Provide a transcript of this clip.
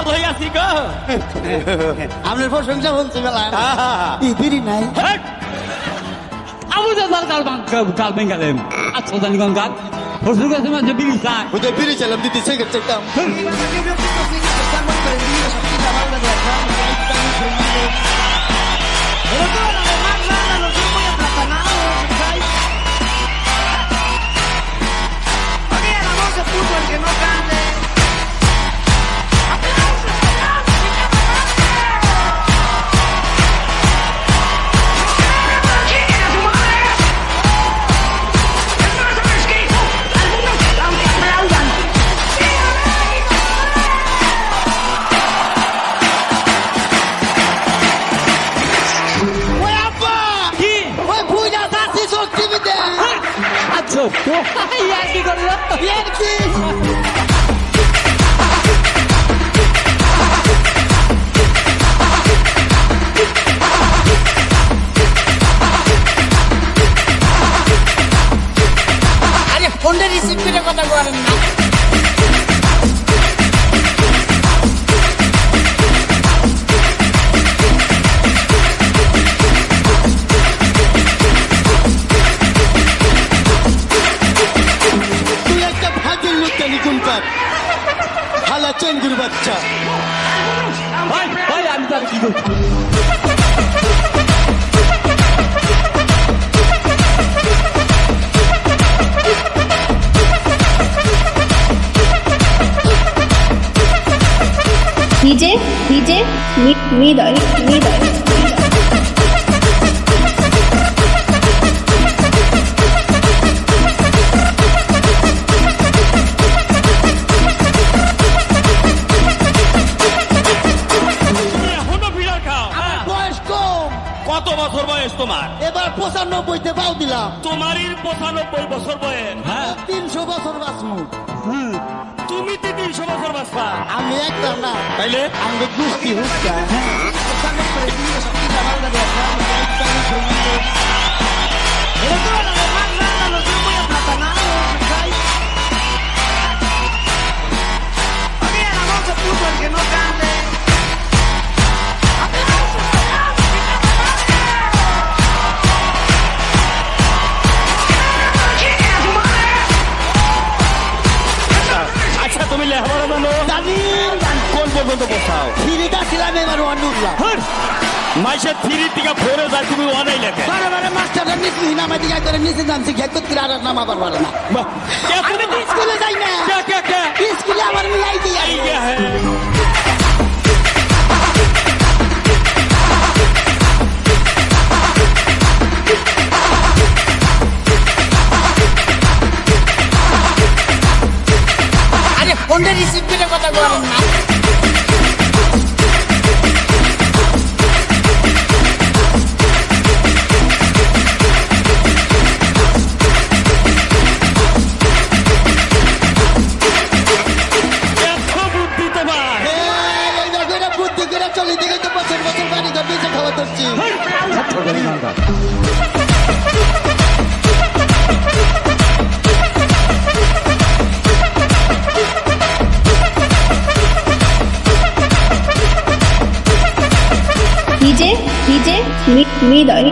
ভাল হয়ে আছি গো। আপনার প্রশংসা বলছে বেলা বিড়ি নাই আমি তো গাল বেঙ্গালেম আচ্ছা জানি কোন গাল প্রশ্ন করছে মানে বিড়ি চাই ওদের বিড়ি চাইলাম দিতে সিগারেট চাইতাম কি করলো আরে ফোনটা রিসিভ করে কথা বলেন না হালা চেঙ্গুর বাচ্চা আমি তার কি করছি DJ Midoi কত বছর বয়স তোমার? এবার 95তে পাও দিলাম। তোমারই 95 বছর বয়স। 300 বছর বাঁচমু। তুমি তো 300 বছর বাঁচবা। আমি একটা না তাইলে আমি গুষ্টি হুস্কা মাইসের 3 থেকে 4 যায় তুমি অনেক লেখে মাস্টাররা নিচে নামা দিকে করে নিচে নামছে ঘেক করে আর নামা পারবা না আমি তো স্কুলে যাই না স্কুলে আমার মিলাই দিয়ে আরে ফোনটা রিসিভ করে কথা বলেন না Midoi